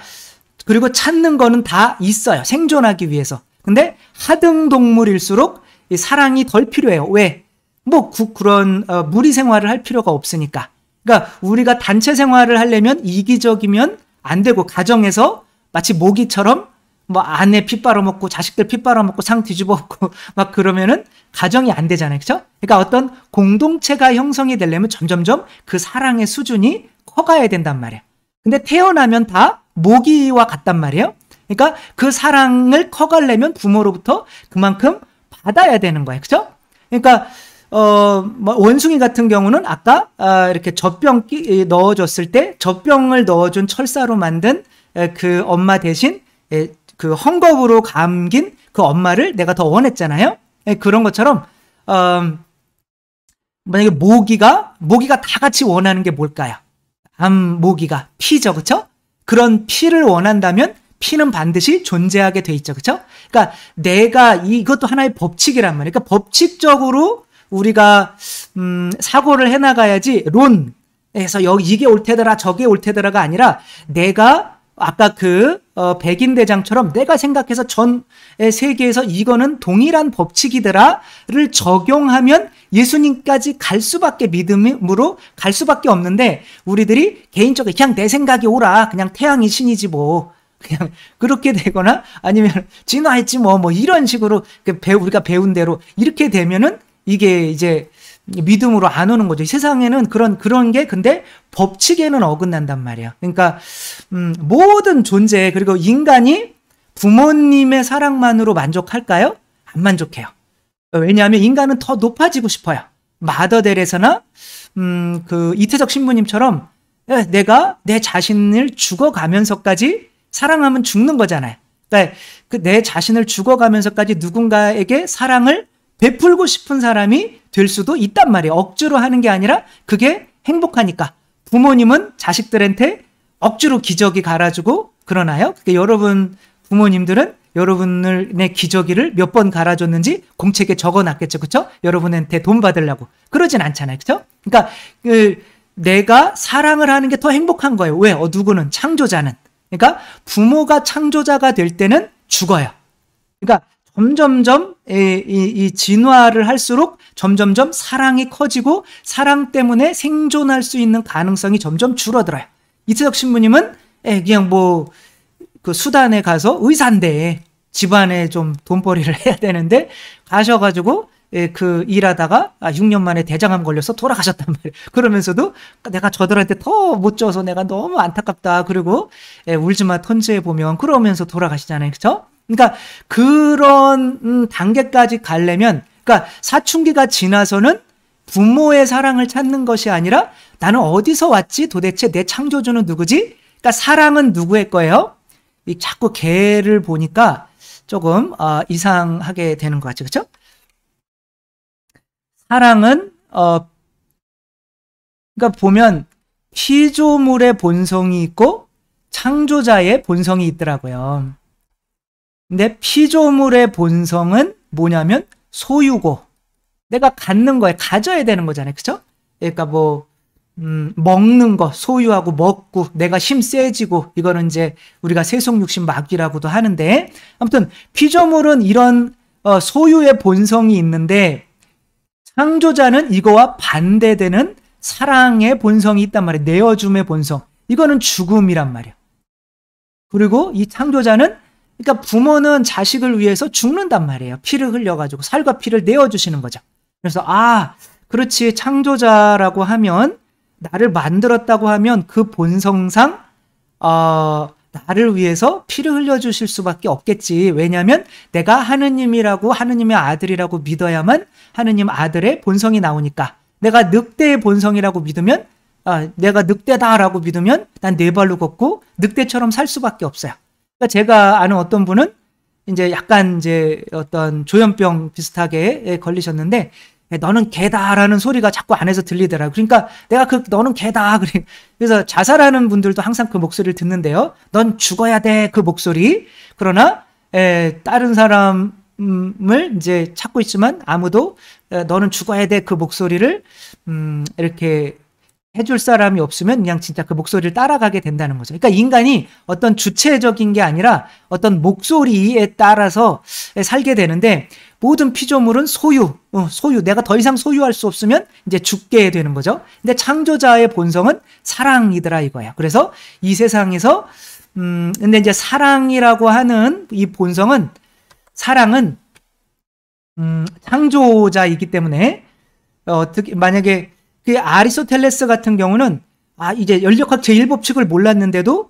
그리고 찾는 거는 다 있어요. 생존하기 위해서. 근데 하등 동물일수록 이 사랑이 덜 필요해요. 왜? 뭐 그런 무리 생활을 할 필요가 없으니까. 그러니까 우리가 단체 생활을 하려면 이기적이면 안 되고, 가정에서 마치 모기처럼 뭐 아내 피 빨아먹고 자식들 피 빨아먹고 상 뒤집어 엎고 막 그러면은 가정이 안 되잖아요. 그렇죠? 그러니까 어떤 공동체가 형성이 되려면 점점점 그 사랑의 수준이 커가야 된단 말이에요. 근데 태어나면 다 모기와 같단 말이에요. 그러니까 그 사랑을 커가려면 부모로부터 그만큼 받아야 되는 거예요. 그렇죠? 그러니까 뭐 원숭이 같은 경우는 아까 이렇게 젖병 넣어줬을 때 젖병을 넣어준 철사로 만든 그 엄마 대신 그 헝겊으로 감긴 그 엄마를 내가 더 원했잖아요. 그런 것처럼 만약에 모기가 다 같이 원하는 게 뭘까요? 모기가 피죠, 그렇죠? 그런 피를 원한다면 피는 반드시 존재하게 돼 있죠, 그렇죠? 그러니까 내가 이것도 하나의 법칙이란 말이에요. 그러니까 법칙적으로 우리가 사고를 해나가야지 론에서 이게 옳대더라 저게 옳대더라가 아니라 내가 아까 그 백인 대장처럼 내가 생각해서 전 세계에서 이거는 동일한 법칙이더라를 적용하면 예수님까지 갈 수밖에, 믿음으로 갈 수밖에 없는데 우리들이 개인적으로 그냥 내 생각이 옳아, 그냥 태양이 신이지 뭐 그냥 그렇게 되거나 아니면 진화했지 뭐 이런 식으로 우리가 배운 대로 이렇게 되면은 이게 이제 믿음으로 안 오는 거죠. 세상에는 그런 게 근데 법칙에는 어긋난단 말이에요. 그러니까 모든 존재, 그리고 인간이 부모님의 사랑만으로 만족할까요? 안 만족해요. 왜냐하면 인간은 더 높아지고 싶어요. 마더 데레사나 그 이태석 신부님처럼 내가 내 자신을 죽어가면서까지 사랑하면 죽는 거잖아요. 그러니까 내 자신을 죽어가면서까지 누군가에게 사랑을 베풀고 싶은 사람이 될 수도 있단 말이에요. 억지로 하는 게 아니라 그게 행복하니까. 부모님은 자식들한테 억지로 기저귀 갈아주고 그러나요? 그게 여러분 부모님들은 여러분의 기저귀를 몇 번 갈아줬는지 공책에 적어놨겠죠, 그렇죠? 여러분한테 돈 받으려고. 그러진 않잖아요, 그렇죠? 그러니까 내가 사랑을 하는 게 더 행복한 거예요. 왜? 누구는? 창조자는. 그러니까 부모가 창조자가 될 때는 죽어요. 그러니까 점점점 이 진화를 할수록 점점점 사랑이 커지고 사랑 때문에 생존할 수 있는 가능성이 점점 줄어들어요. 이태석 신부님은 그냥 뭐 그 수단에 가서 의사인데 집안에 좀 돈벌이를 해야 되는데 가셔가지고 그 일하다가 6년 만에 대장암 걸려서 돌아가셨단 말이에요. 그러면서도 내가 저들한테 더 못 줘서 내가 너무 안타깝다. 그리고 울지마 턴즈에 보면 그러면서 돌아가시잖아요. 그렇죠? 그러니까 그런 단계까지 가려면, 그러니까 사춘기가 지나서는 부모의 사랑을 찾는 것이 아니라 나는 어디서 왔지? 도대체 내 창조주는 누구지? 그러니까 사랑은 누구의 거예요? 자꾸 개를 보니까 조금 이상하게 되는 것 같죠, 그렇죠? 사랑은 그러니까 보면 피조물의 본성이 있고 창조자의 본성이 있더라고요. 근데 피조물의 본성은 뭐냐면 소유고 내가 갖는 거에 가져야 되는 거잖아요, 그렇죠? 그러니까 뭐 먹는 거 소유하고 먹고 내가 힘 세지고 이거는 이제 우리가 세속육신 마귀라고도 하는데 아무튼 피조물은 이런 소유의 본성이 있는데 창조자는 이거와 반대되는 사랑의 본성이 있단 말이에요. 내어줌의 본성. 이거는 죽음이란 말이에요. 그리고 이 창조자는 그러니까 부모는 자식을 위해서 죽는단 말이에요. 피를 흘려가지고 살과 피를 내어주시는 거죠. 그래서 그렇지 창조자라고 하면 나를 만들었다고 하면 그 본성상 나를 위해서 피를 흘려주실 수밖에 없겠지. 왜냐하면 내가 하느님이라고 하느님의 아들이라고 믿어야만 하느님 아들의 본성이 나오니까. 내가 늑대의 본성이라고 믿으면 내가 늑대다라고 믿으면 난 네 발로 걷고 늑대처럼 살 수밖에 없어요. 그러니까 제가 아는 어떤 분은 이제 약간 이제 어떤 조현병 비슷하게 걸리셨는데 너는 개다라는 소리가 자꾸 안에서 들리더라고요. 그러니까 내가 너는 개다. 그래서 자살하는 분들도 항상 그 목소리를 듣는데요. 넌 죽어야 돼. 그 목소리. 그러나 다른 사람을 이제 찾고 있지만 아무도 너는 죽어야 돼. 그 목소리를 이렇게 해줄 사람이 없으면 그냥 진짜 그 목소리를 따라가게 된다는 거죠. 그러니까 인간이 어떤 주체적인 게 아니라 어떤 목소리에 따라서 살게 되는데 모든 피조물은 소유. 내가 더 이상 소유할 수 없으면 이제 죽게 되는 거죠. 근데 창조자의 본성은 사랑이더라 이거야. 그래서 이 세상에서 근데 이제 사랑이라고 하는 이 본성은 사랑은 창조자이기 때문에 어떻게 만약에 그 아리스토텔레스 같은 경우는 이제 연력학 제1법칙을 몰랐는데도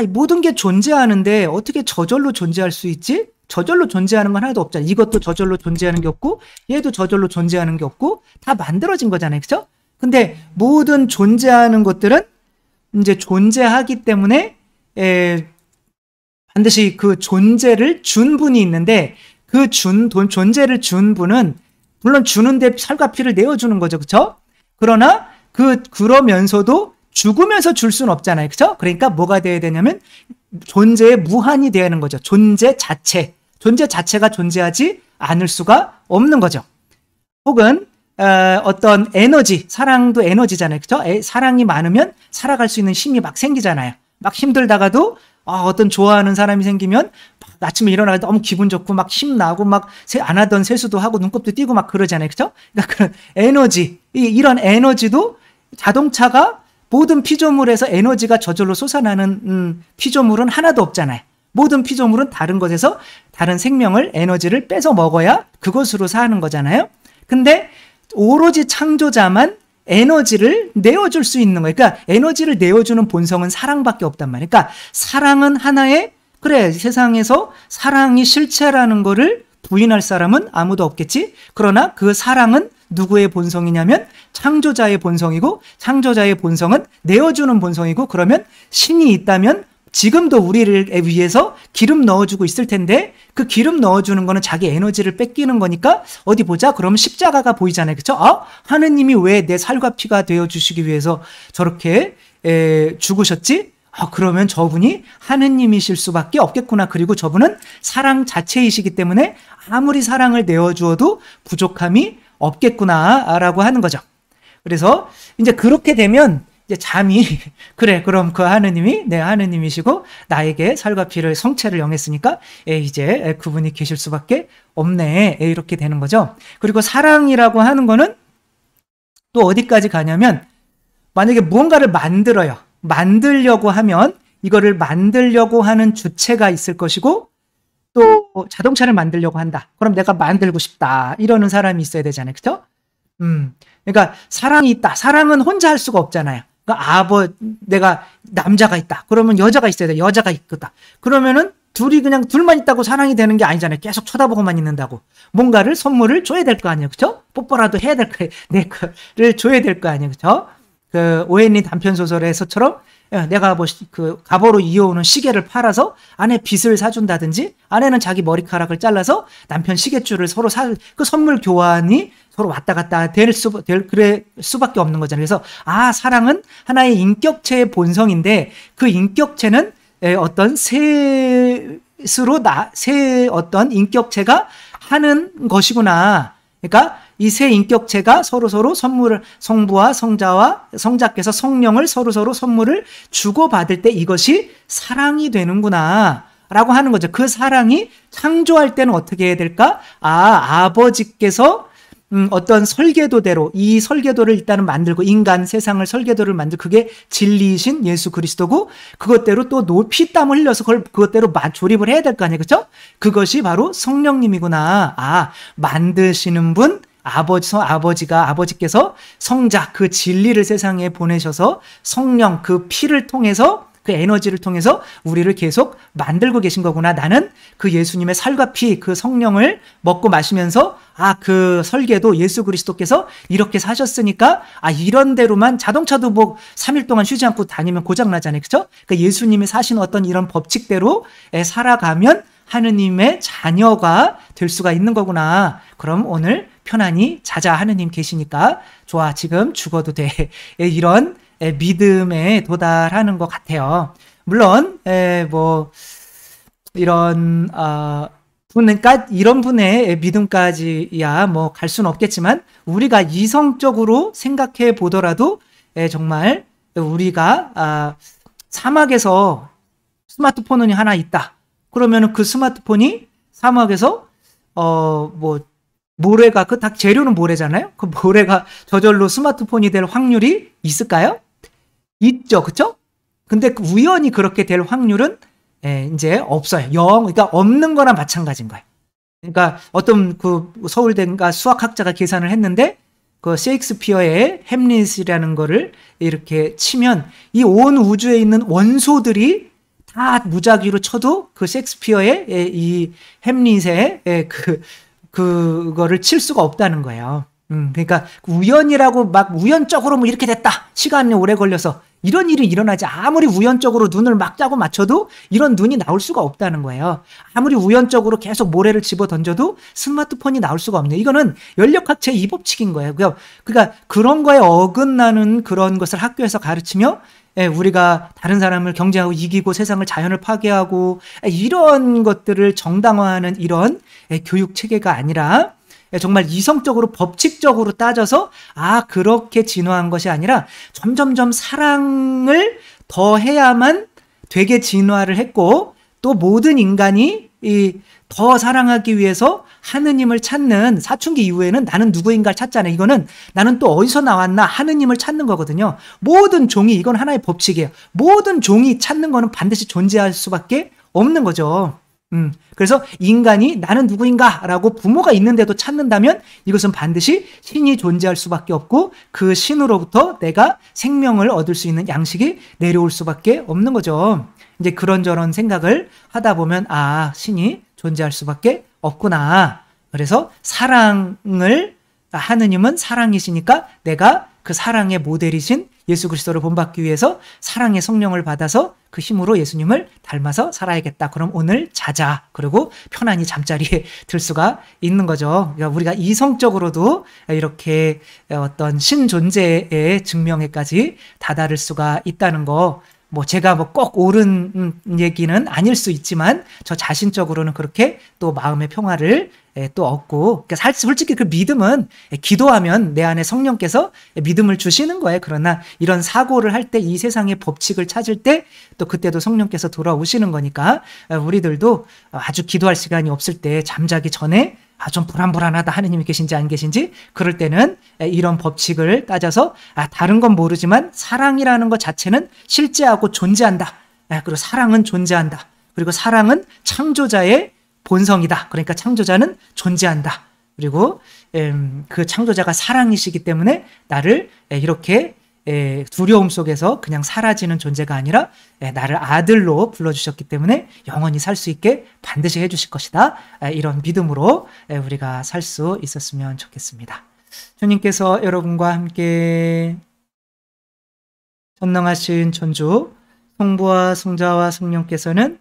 모든 게 존재하는데 어떻게 저절로 존재할 수 있지? 저절로 존재하는 건 하나도 없잖아요. 이것도 저절로 존재하는 게 없고 얘도 저절로 존재하는 게 없고 다 만들어진 거잖아요. 그렇죠? 근데 모든 존재하는 것들은 이제 존재하기 때문에 반드시 그 존재를 준 분이 있는데 그 존재를 준 분은 물론 주는데 살과 피를 내어주는 거죠. 그렇죠? 그러나 그러면서도 죽으면서 줄 수는 없잖아요. 그렇죠? 그러니까 뭐가 돼야 되냐면 존재의 무한이 돼야 하는 거죠. 존재 자체가 존재하지 않을 수가 없는 거죠. 혹은 어떤 에너지, 사랑도 에너지잖아요. 그렇죠? 사랑이 많으면 살아갈 수 있는 힘이 막 생기잖아요. 막 힘들다가도 어떤 좋아하는 사람이 생기면 아침에 일어나서 너무 기분 좋고 막 힘나고 막 안 하던 세수도 하고 눈곱도 띄고 막 그러잖아요. 그렇죠? 그러니까 그런 에너지, 이런 에너지도 자동차가 모든 피조물에서 에너지가 저절로 솟아나는 피조물은 하나도 없잖아요. 모든 피조물은 다른 것에서 다른 생명을 에너지를 뺏어 먹어야 그것으로 사는 거잖아요. 근데 오로지 창조자만 에너지를 내어줄 수 있는 거예요. 그러니까 에너지를 내어주는 본성은 사랑밖에 없단 말이에요. 그러니까 사랑은 하나의 세상에서 사랑이 실체라는 거를 부인할 사람은 아무도 없겠지. 그러나 그 사랑은 누구의 본성이냐면 창조자의 본성이고 창조자의 본성은 내어주는 본성이고 그러면 신이 있다면 지금도 우리를 위해서 기름 넣어주고 있을 텐데 그 기름 넣어주는 거는 자기 에너지를 뺏기는 거니까 어디 보자. 그러면 십자가가 보이잖아요. 그렇죠? 하느님이 왜 내 살과 피가 되어주시기 위해서 저렇게 죽으셨지? 그러면 저분이 하느님이실 수밖에 없겠구나. 그리고 저분은 사랑 자체이시기 때문에 아무리 사랑을 내어주어도 부족함이 없겠구나라고 하는 거죠. 그래서 이제 그렇게 되면 이제 잠이 그래, 그럼 그 하느님이 내 하느님이시고 나에게 살과 피를 성체를 영했으니까 이제 그분이 계실 수밖에 없네, 이렇게 되는 거죠. 그리고 사랑이라고 하는 거는 또 어디까지 가냐면, 만약에 무언가를 만들려고 하면 이거를 만들려고 하는 주체가 있을 것이고, 또 자동차를 만들려고 한다. 그럼 내가 만들고 싶다, 이러는 사람이 있어야 되잖아요. 그렇죠? 그러니까 사랑이 있다. 사랑은 혼자 할 수가 없잖아요. 그러니까 내가 남자가 있다. 그러면 여자가 있어야 돼. 여자가 있겠다. 그러면은 둘이 그냥 둘만 있다고 사랑이 되는 게 아니잖아요. 계속 쳐다보고만 있는다고. 뭔가를 선물을 줘야 될 거 아니에요. 그렇죠? 뽀뽀라도 해야 될 거예요. 내 거를 줘야 될 거 아니에요. 그렇죠? 그 오웬리 단편 소설에서처럼 내가 뭐 그 갑오로 이어오는 시계를 팔아서 아내 빗을 사준다든지, 아내는 자기 머리카락을 잘라서 남편 시계줄을 서로 그 선물 교환이 서로 왔다 갔다 될 수밖에 없는 거잖아요. 그래서 사랑은 하나의 인격체의 본성인데, 그 인격체는 어떤 새 어떤 인격체가 하는 것이구나. 그러니까 이 세 인격체가 서로서로 선물을, 성부와 성자께서 성령을 서로서로 선물을 주고받을 때 이것이 사랑이 되는구나 라고 하는 거죠. 그 사랑이 창조할 때는 어떻게 해야 될까? 아버지께서 어떤 설계도대로, 이 설계도를 일단은 만들고, 인간 세상을 설계도를 만들고, 그게 진리이신 예수 그리스도고, 그것대로 또 피땀 흘려서 그것대로 조립을 해야 될 거 아니에요. 그렇죠? 그것이 바로 성령님이구나. 만드시는 분, 아버지께서 성자, 그 진리를 세상에 보내셔서 성령, 그 피를 통해서, 그 에너지를 통해서 우리를 계속 만들고 계신 거구나. 나는 그 예수님의 살과 피, 그 성령을 먹고 마시면서 그 설계도 예수 그리스도께서 이렇게 사셨으니까 이런 대로만, 자동차도 뭐 3일 동안 쉬지 않고 다니면 고장 나잖아요. 그렇죠? 그러니까 예수님이 사신 어떤 이런 법칙대로 살아가면 하느님의 자녀가 될 수가 있는 거구나. 그럼 오늘 편안히 자자, 하느님 계시니까 좋아, 지금 죽어도 돼. 이런 믿음에 도달하는 것 같아요. 물론 뭐 이런 이런 분의 믿음까지야 뭐 갈 수는 없겠지만, 우리가 이성적으로 생각해 보더라도 정말 우리가 사막에서 스마트폰이 하나 있다. 그러면은 그 스마트폰이 사막에서 뭐 모래가, 그 다 재료는 모래잖아요. 그 모래가 저절로 스마트폰이 될 확률이 있을까요? 있죠. 그쵸? 근데 우연히 그렇게 될 확률은 이제 없어요. 그러니까 없는 거나 마찬가지인 거예요. 그러니까 어떤 그 서울대인가 수학학자가 계산을 했는데, 그 셰익스피어의 햄릿이라는 거를 이렇게 치면 이 온 우주에 있는 원소들이 다 무작위로 쳐도 그 셰익스피어의 이 햄릿의 그거를 칠 수가 없다는 거예요. 그러니까 우연이라고 막 우연적으로 뭐 이렇게 됐다, 시간이 오래 걸려서, 이런 일이 일어나지. 아무리 우연적으로 눈을 막 짜고 맞춰도 이런 눈이 나올 수가 없다는 거예요. 아무리 우연적으로 계속 모래를 집어 던져도 스마트폰이 나올 수가 없네요. 이거는 연력학체의 이 법칙인 거예요. 그러니까 그런 거에 어긋나는 그런 것을 학교에서 가르치며 우리가 다른 사람을 경쟁하고 이기고 세상을, 자연을 파괴하고 이런 것들을 정당화하는 이런 교육 체계가 아니라, 정말 이성적으로 법칙적으로 따져서 그렇게 진화한 것이 아니라 점점점 사랑을 더 해야만 되게 진화를 했고, 또 모든 인간이 더 사랑하기 위해서 하느님을 찾는, 사춘기 이후에는 나는 누구인가를 찾잖아요. 이거는 나는 또 어디서 나왔나, 하느님을 찾는 거거든요. 모든 종이, 이건 하나의 법칙이에요. 모든 종이 찾는 거는 반드시 존재할 수밖에 없는 거죠. 그래서 인간이 나는 누구인가 라고 부모가 있는데도 찾는다면 이것은 반드시 신이 존재할 수밖에 없고, 그 신으로부터 내가 생명을 얻을 수 있는 양식이 내려올 수밖에 없는 거죠. 이제 그런저런 생각을 하다 보면 신이 존재할 수밖에 없구나. 그래서 하느님은 사랑이시니까 내가 그 사랑의 모델이신 예수 그리스도를 본받기 위해서 사랑의 성령을 받아서 그 힘으로 예수님을 닮아서 살아야겠다. 그럼 오늘 자자. 그리고 편안히 잠자리에 들 수가 있는 거죠. 그러니까 우리가 이성적으로도 이렇게 어떤 신존재의 증명에까지 다다를 수가 있다는 거, 뭐 제가 뭐 꼭 옳은 얘기는 아닐 수 있지만 저 자신적으로는 그렇게 또 마음의 평화를 또 얻고, 그러니까 솔직히 그 믿음은 기도하면 내 안에 성령께서 믿음을 주시는 거예요. 그러나 이런 사고를 할 때, 이 세상의 법칙을 찾을 때 또 그때도 성령께서 돌아오시는 거니까 우리들도 아주 기도할 시간이 없을 때 잠자기 전에 좀 불안불안하다, 하느님이 계신지 안 계신지, 그럴 때는 이런 법칙을 따져서 다른 건 모르지만 사랑이라는 것 자체는 실제하고 존재한다. 그리고 사랑은 존재한다. 그리고 사랑은 창조자의 본성이다. 그러니까 창조자는 존재한다. 그리고 그 창조자가 사랑이시기 때문에 나를 이렇게 두려움 속에서 그냥 사라지는 존재가 아니라 나를 아들로 불러주셨기 때문에 영원히 살 수 있게 반드시 해주실 것이다. 이런 믿음으로 우리가 살 수 있었으면 좋겠습니다. 주님께서 여러분과 함께 전능하신 천주 성부와 성자와 성령께서는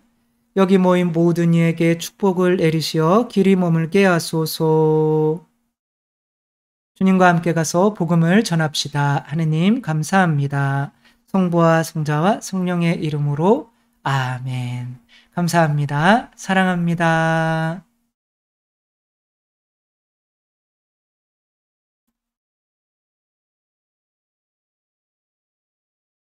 여기 모인 모든 이에게 축복을 내리시어 길이 머물게 하소서. 주님과 함께 가서 복음을 전합시다. 하느님 감사합니다. 성부와 성자와 성령의 이름으로 아멘. 감사합니다. 사랑합니다.